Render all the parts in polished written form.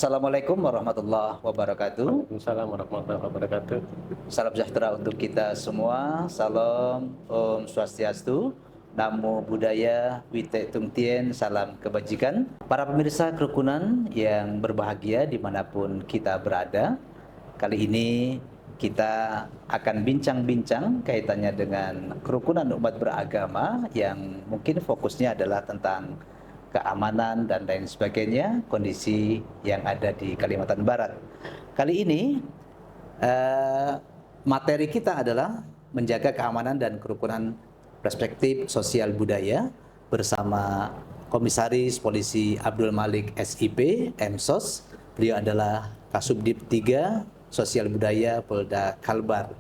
Assalamualaikum warahmatullahi wabarakatuh. Waalaikumsalam warahmatullahi wabarakatuh. Salam sejahtera untuk kita semua. Salam Om Swastiastu, Namo Buddhaya, Wite Tung Tien, salam kebajikan. Para pemirsa kerukunan yang berbahagia dimanapun kita berada, kali ini kita akan bincang-bincang kaitannya dengan kerukunan umat beragama yang mungkin fokusnya adalah tentang keamanan dan lain sebagainya, kondisi yang ada di Kalimantan Barat. Kali ini materi kita adalah menjaga keamanan dan kerukunan perspektif sosial budaya bersama Komisaris Polisi Abdul Malik SIP, MSOS. Beliau adalah Kasubdit 3 Sosial Budaya Polda Kalbar.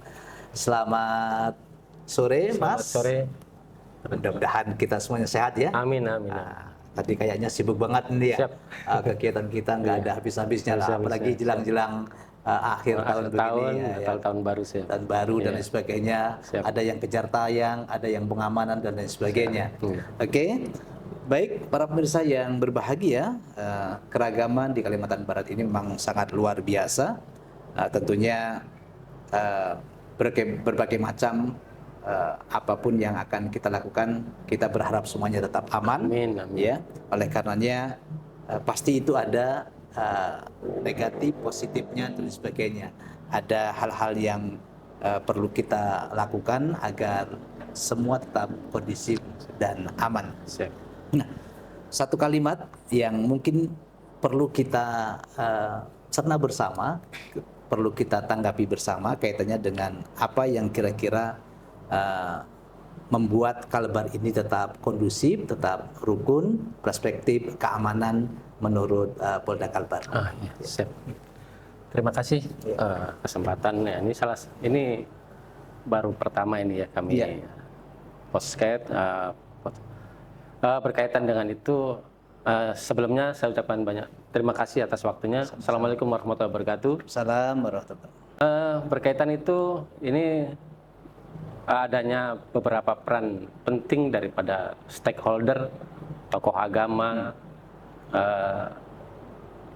Selamat sore, Mas. Selamat sore. Mudah-mudahan kita semuanya sehat ya. Amin, amin. Tadi kayaknya sibuk banget nih ya. Siap. Kegiatan kita nggak ada habis-habisnya lah, apalagi jelang-jelang akhir tahun begini ya. Tahun baru sih. Tahun baru dan lain sebagainya. Siap. Ada yang kejar tayang, ada yang pengamanan dan lain sebagainya. Oke. Baik, para pemirsa yang berbahagia, keragaman di Kalimantan Barat ini memang sangat luar biasa. Tentunya berbagai macam apapun yang akan kita lakukan, kita berharap semuanya tetap aman. Amin, amin. Ya, oleh karenanya pasti itu ada negatif, positifnya dan sebagainya. Ada hal-hal yang perlu kita lakukan agar semua tetap kondusif dan aman. Siap. Nah, satu kalimat yang mungkin perlu kita cerna bersama, perlu kita tanggapi bersama kaitannya dengan apa yang kira-kira membuat Kalbar ini tetap kondusif, tetap rukun, perspektif keamanan menurut Polda Kalbar. Ya, siap. Terima kasih kesempatan ya. Ini baru pertama ini ya kami podcast berkaitan dengan itu. Sebelumnya saya ucapkan banyak terima kasih atas waktunya. Assalamualaikum warahmatullahi wabarakatuh. Salam warahmatullahi wabarakatuh. Berkaitan itu, ini adanya beberapa peran penting daripada stakeholder, tokoh agama,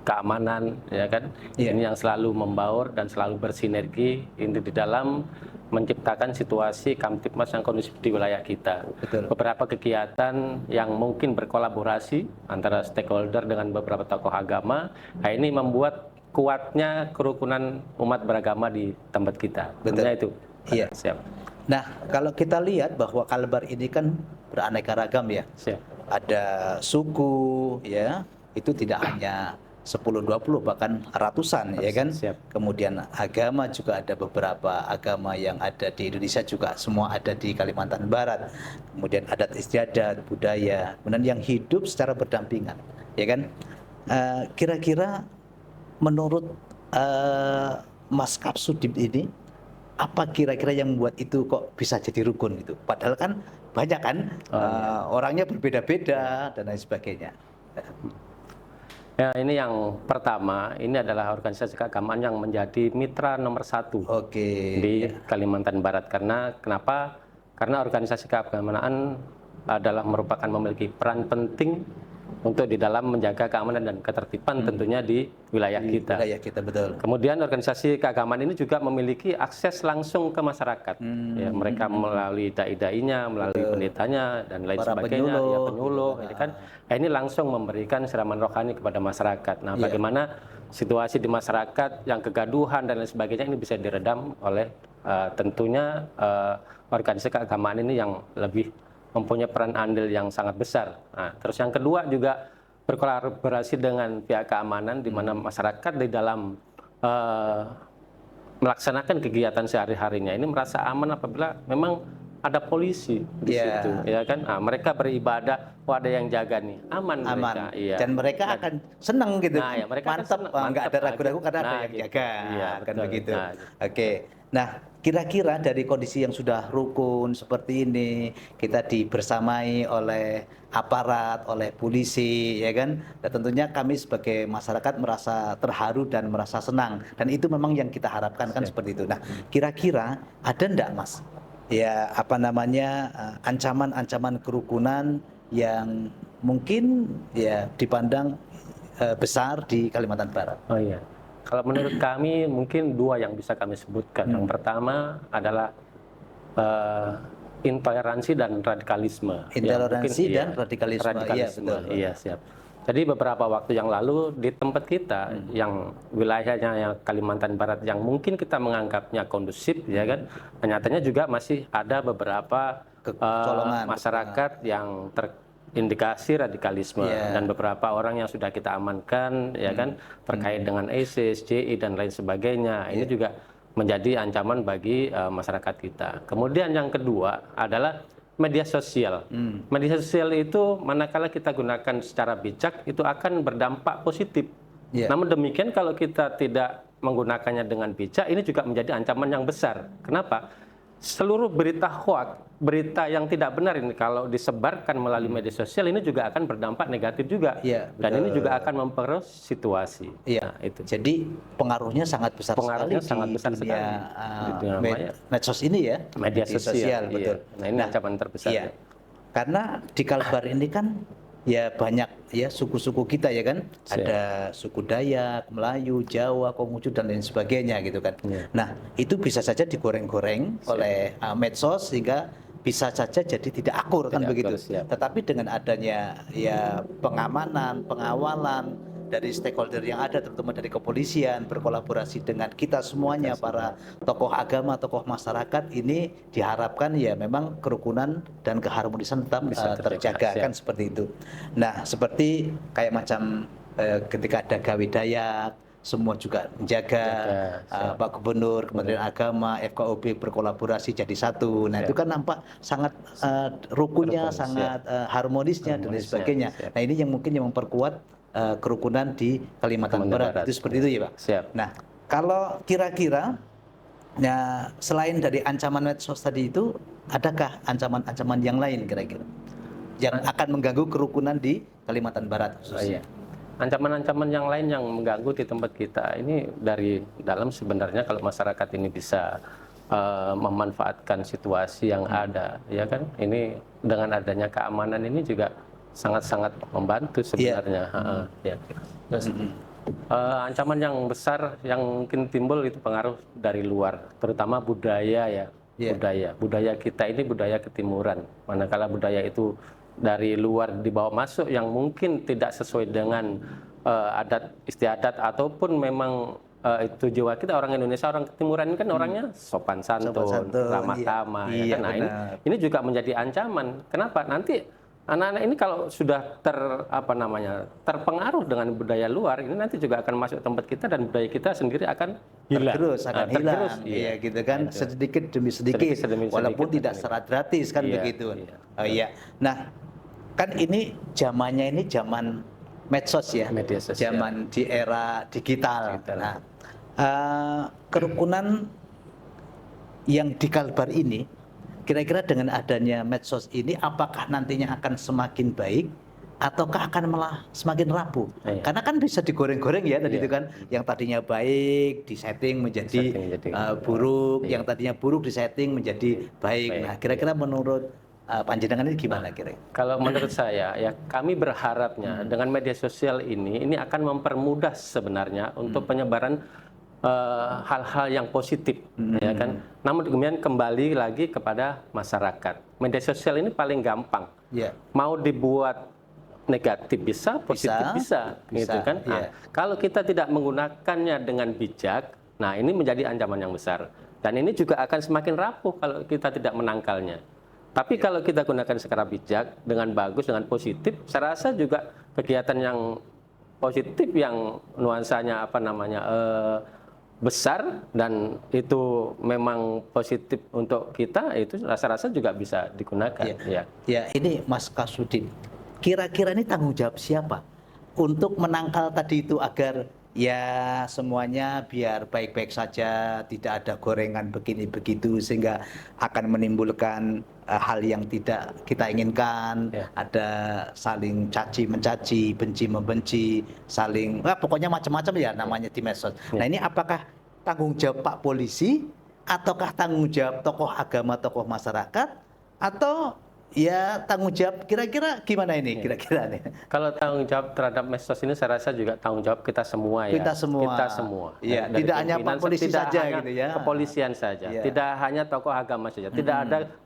keamanan, ya kan? Ini yang selalu membaur dan selalu bersinergi ini di dalam menciptakan situasi Kamtibmas yang kondusif di wilayah kita. Betul. Beberapa kegiatan yang mungkin berkolaborasi antara stakeholder dengan beberapa tokoh agama, nah ini membuat kuatnya kerukunan umat beragama di tempat kita. Betul. Itu. Iya. Siap. Nah, kalau kita lihat bahwa Kalbar ini kan beraneka ragam ya. Siap. Ada suku ya, itu tidak hanya 10-20 bahkan ratusan ya kan. Siap. Kemudian agama juga ada beberapa agama yang ada di Indonesia juga semua ada di Kalimantan Barat. Kemudian adat istiadat, budaya, kemudian yang hidup secara berdampingan ya kan. Kira-kira menurut Mas Kapsudip ini apa kira-kira yang membuat itu kok bisa jadi rukun gitu? Padahal kan banyak kan orangnya berbeda-beda dan lain sebagainya. Ya, ini yang pertama, ini adalah organisasi keagamaan yang menjadi mitra nomor 1 di Kalimantan Barat. Kenapa? Karena organisasi keagamaan adalah merupakan memiliki peran penting untuk di dalam menjaga keamanan dan ketertiban tentunya di wilayah kita. Wilayah kita, betul. Kemudian organisasi keagamaan ini juga memiliki akses langsung ke masyarakat. Ya, mereka melalui dai-dainya, melalui pendetanya dan lain sebagainya, penyuluh, ya kan. Ini langsung memberikan siraman rohani kepada masyarakat. Nah, bagaimana situasi di masyarakat yang kegaduhan dan lain sebagainya ini bisa diredam oleh tentunya organisasi keagamaan ini yang lebih mempunyai peran andil yang sangat besar. Nah, terus yang kedua juga berkolaborasi dengan pihak keamanan di mana masyarakat di dalam melaksanakan kegiatan sehari-harinya ini merasa aman apabila memang ada polisi di situ, ya kan? Nah, mereka beribadah, ada yang jaga nih, aman. Mereka. Iya. Dan mereka akan senang gitu. Nah, ya, mereka mantap, nggak ada ragu-ragu karena ada yang jaga, kan begitu. Oke. Nah, kira-kira dari kondisi yang sudah rukun seperti ini, kita dibersamai oleh aparat, oleh polisi, ya kan? Dan tentunya kami sebagai masyarakat merasa terharu dan merasa senang. Dan itu memang yang kita harapkan kan seperti itu. Nah, kira-kira ada enggak, Mas? Ya, ancaman-ancaman kerukunan yang mungkin ya dipandang besar di Kalimantan Barat? Oh iya, kalau menurut kami mungkin dua yang bisa kami sebutkan. Yang pertama adalah intoleransi dan radikalisme. Intoleransi Mungkin, dan radikalisme. Iya, betul. Iya, siap. Jadi beberapa waktu yang lalu di tempat kita yang wilayahnya yang Kalimantan Barat yang mungkin kita menganggapnya kondusif, ya kan, nyatanya juga masih ada beberapa Kecolongan, masyarakat yang terindikasi radikalisme dan beberapa orang yang sudah kita amankan, ya kan, terkait dengan ISIS, JI dan lain sebagainya. Ini juga menjadi ancaman bagi masyarakat kita. Kemudian yang kedua adalah media sosial. Media sosial itu manakala kita gunakan secara bijak itu akan berdampak positif. Namun demikian kalau kita tidak menggunakannya dengan bijak, ini juga menjadi ancaman yang besar. Kenapa? Seluruh berita hoax, berita yang tidak benar ini kalau disebarkan melalui media sosial ini juga akan berdampak negatif juga. Dan ini juga akan memperkeruh situasi. Nah, itu. Jadi pengaruhnya sangat besar Pengaruhnya sekali sangat besar di sekali. dunia medsos ini ya. Media sosial, betul. Nah, ini ancaman terbesar. Iya. Karena di Kalbar ini kan ya banyak ya suku-suku kita ya kan, ada suku Dayak, Melayu, Jawa, Konghucu dan lain sebagainya gitu kan. Nah, itu bisa saja digoreng-goreng oleh medsos sehingga bisa saja jadi tidak akur kan begitu. Tetapi dengan adanya ya pengamanan, pengawalan dari stakeholder yang ada, terutama dari kepolisian, berkolaborasi dengan kita semuanya, para tokoh agama, tokoh masyarakat, ini diharapkan ya memang kerukunan dan keharmonisan tetap terjaga kan seperti itu. Nah, seperti kayak macam ketika ada Gawe Dayak, semua juga menjaga, Pak Gubernur, Kementerian Agama, FKUB berkolaborasi jadi satu. Nah, itu kan nampak sangat rukunnya, sangat harmonisnya dan lain sebagainya. Nah, ini yang mungkin yang memperkuat kerukunan di Kalimantan Barat. Itu seperti itu ya, Pak. Nah, kalau kira-kira ya selain dari ancaman medsos tadi itu, adakah ancaman-ancaman yang lain kira-kira yang akan mengganggu kerukunan di Kalimantan Barat khususnya? Ancaman-ancaman yang lain yang mengganggu di tempat kita ini dari dalam sebenarnya kalau masyarakat ini bisa memanfaatkan situasi yang ada, ya kan? Ini dengan adanya keamanan ini juga sangat-sangat membantu sebenarnya. Ancaman yang besar yang mungkin timbul itu pengaruh dari luar, terutama budaya ya. Budaya kita ini budaya ketimuran. Manakala budaya itu dari luar dibawa masuk yang mungkin tidak sesuai dengan adat istiadat ataupun memang itu jiwa kita orang Indonesia, orang ketimuran kan orangnya sopan santun, ramah tamah. Nah, ini juga menjadi ancaman. Kenapa? Nanti anak-anak ini kalau sudah terpengaruh dengan budaya luar, ini nanti juga akan masuk tempat kita dan budaya kita sendiri akan hilang. Hilang. Iya, gitu kan, sedikit demi sedikit, walaupun tidak secara gratis kan begitu. Nah, kan ini zamannya ini zaman medsos ya, zaman di era digital. Nah, kerukunan yang di Kalbar ini kira-kira dengan adanya medsos ini apakah nantinya akan semakin baik ataukah akan malah semakin rapuh? Karena kan bisa digoreng-goreng ya tadi itu kan, yang tadinya baik disetting menjadi buruk, yang tadinya buruk disetting menjadi baik. Nah, kira-kira menurut panjenengan ini gimana kira-kira? Kalau menurut saya ya kami berharapnya dengan media sosial ini akan mempermudah sebenarnya untuk penyebaran hal-hal yang positif, ya kan. Namun kemudian kembali lagi kepada masyarakat. Media sosial ini paling gampang. Mau dibuat negatif bisa, positif bisa, gitu kan. Nah, kalau kita tidak menggunakannya dengan bijak, nah ini menjadi ancaman yang besar. Dan ini juga akan semakin rapuh kalau kita tidak menangkalnya. Tapi kalau kita gunakan secara bijak, dengan bagus, dengan positif, saya rasa juga kegiatan yang positif yang nuansanya besar dan itu memang positif untuk kita, itu rasa-rasa juga bisa digunakan. Ya, ini Mas Kasudin, kira-kira ini tanggung jawab siapa untuk menangkal tadi itu agar ya semuanya biar baik-baik saja, tidak ada gorengan begini begitu sehingga akan menimbulkan hal yang tidak kita inginkan, ada saling caci mencaci, benci membenci, saling pokoknya macam-macam ya namanya di medsos. Nah, ini apakah tanggung jawab Pak Polisi ataukah tanggung jawab tokoh agama, tokoh masyarakat, atau ya tanggung jawab kira-kira gimana ini kira-kira nih? Kalau tanggung jawab terhadap medsos ini saya rasa juga tanggung jawab kita semua ya. Kita semua. Kita semua. Iya, Dari tidak hanya pimpinan, Pak Polisi tidak saja hanya gitu ya. Kepolisian saja. Iya. Tidak hanya tokoh agama saja.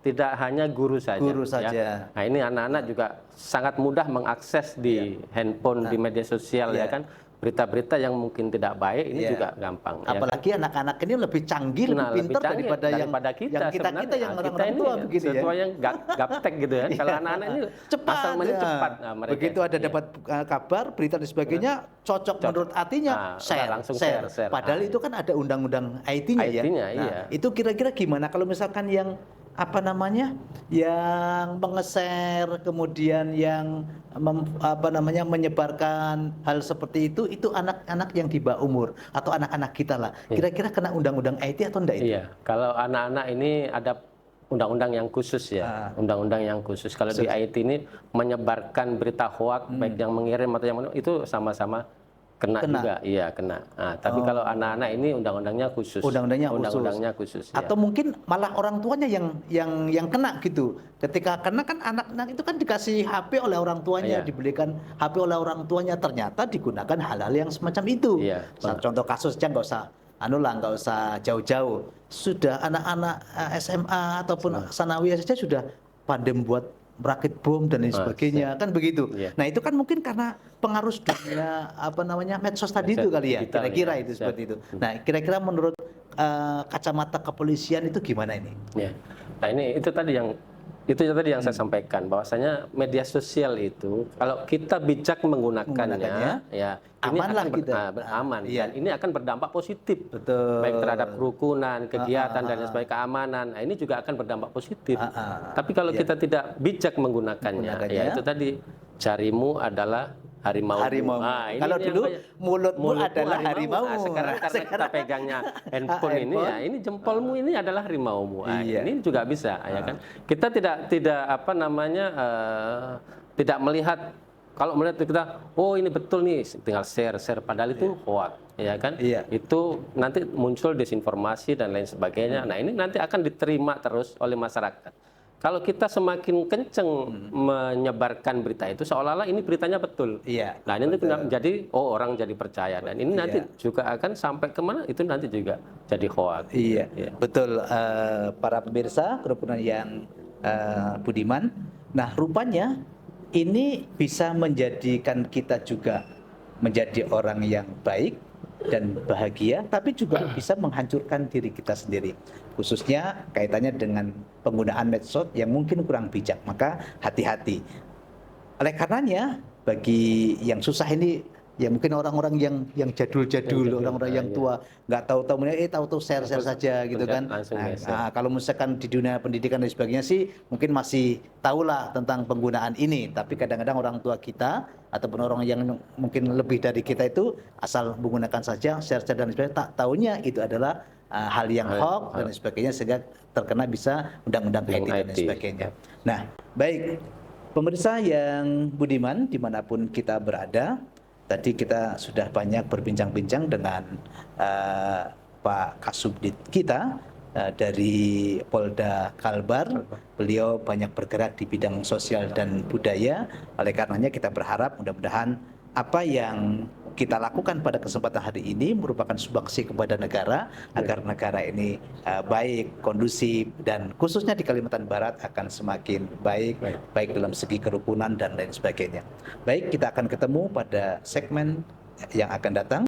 Tidak hanya guru saja. Guru ya. saja. Nah, ini anak-anak juga sangat mudah mengakses di handphone, di media sosial ya kan. Berita-berita yang mungkin tidak baik ini juga gampang. Apalagi anak-anak ini lebih canggih, lebih pintar daripada yang kita yang orang-orang tua begitu ya. Tua yang gaptek gitu ya. Kalau anak-anak ini cepat, asal mainnya cepat. Nah, mereka, begitu ada dapat kabar, berita dan sebagainya cocok menurut hatinya, langsung share. share. Padahal itu kan ada undang-undang IT-nya ya. Iya. Itu kira-kira gimana kalau misalkan yang yang mengeser kemudian yang menyebarkan hal seperti itu anak-anak yang di bawah umur atau anak-anak kita lah. Kira-kira kena undang-undang IT atau enggak itu? Iya, kalau anak-anak ini ada undang-undang yang khusus ya, undang-undang yang khusus. Kalau di IT ini menyebarkan berita hoak baik yang mengirim atau yang itu sama-sama kena juga, iya kena. Nah, tapi kalau anak-anak ini undang-undangnya khusus. Undang-undangnya khusus. Atau mungkin malah orang tuanya yang kena gitu. Ketika kena kan anak-anak itu kan dikasih HP oleh orang tuanya, dibelikan HP oleh orang tuanya, ternyata digunakan hal-hal yang semacam itu. Iya. Contoh kasusnya nggak usah jauh-jauh. Sudah anak-anak SMA ataupun sanawiyah saja sudah pandai membuat merakit bom dan lain sebagainya, kan begitu. Nah itu kan mungkin karena pengaruh dunia medsos tadi itu kali ya, kira-kira itu seperti itu. Nah kira-kira menurut kacamata kepolisian itu gimana ini? Ya. Nah itu tadi yang saya sampaikan, bahwasanya media sosial itu kalau kita bijak menggunakannya ya ini amanlah akan kita. Aman dan ini akan berdampak positif. Betul. Baik terhadap kerukunan, kegiatan dan sebagai keamanan. Nah, ini juga akan berdampak positif. Tapi kalau kita tidak bijak menggunakannya, ya itu tadi jarimu adalah harimau. Nah, kalau dulu mulutmu adalah harimau. Nah, sekarang karena kita pegangnya handphone ini ya, ini jempolmu ini adalah harimaumu. Ini juga bisa ya kan. Kita tidak melihat. Kalau melihat kita, oh ini betul nih, tinggal share padahal itu hoax, ya kan? Itu nanti muncul desinformasi dan lain sebagainya. Nah ini nanti akan diterima terus oleh masyarakat. Kalau kita semakin kenceng menyebarkan berita itu, seolah-olah ini beritanya betul. Nah ini menjadi, orang jadi percaya dan ini nanti juga akan sampai kemana? Itu nanti juga jadi hoax. Betul. Para pemirsa kerukunan yang budiman. Nah rupanya ini bisa menjadikan kita juga menjadi orang yang baik dan bahagia, tapi juga bisa menghancurkan diri kita sendiri. Khususnya kaitannya dengan penggunaan medsos yang mungkin kurang bijak, maka hati-hati. Oleh karenanya, bagi yang susah ini, ya mungkin orang-orang yang jadul-jadul, orang-orang yang tua, nggak tahu-tahu share saja gitu kan. Nah, kalau misalkan di dunia pendidikan dan sebagainya sih mungkin masih tahulah tentang penggunaan ini, tapi kadang-kadang orang tua kita ataupun orang yang mungkin lebih dari kita itu asal menggunakan saja share dan sebagainya, tak taunya itu adalah hal yang hoax dan sebagainya, sehingga terkena bisa undang-undang IT dan sebagainya. Nah, baik pemirsa yang budiman dimanapun kita berada. Tadi kita sudah banyak berbincang-bincang dengan Pak Kasubdit kita dari Polda Kalbar. Beliau banyak bergerak di bidang sosial dan budaya. Oleh karenanya kita berharap mudah-mudahan apa yang kita lakukan pada kesempatan hari ini merupakan sumbangsi kepada negara agar negara ini baik, kondusif, dan khususnya di Kalimantan Barat akan semakin baik dalam segi kerukunan dan lain sebagainya. Baik, kita akan ketemu pada segmen yang akan datang.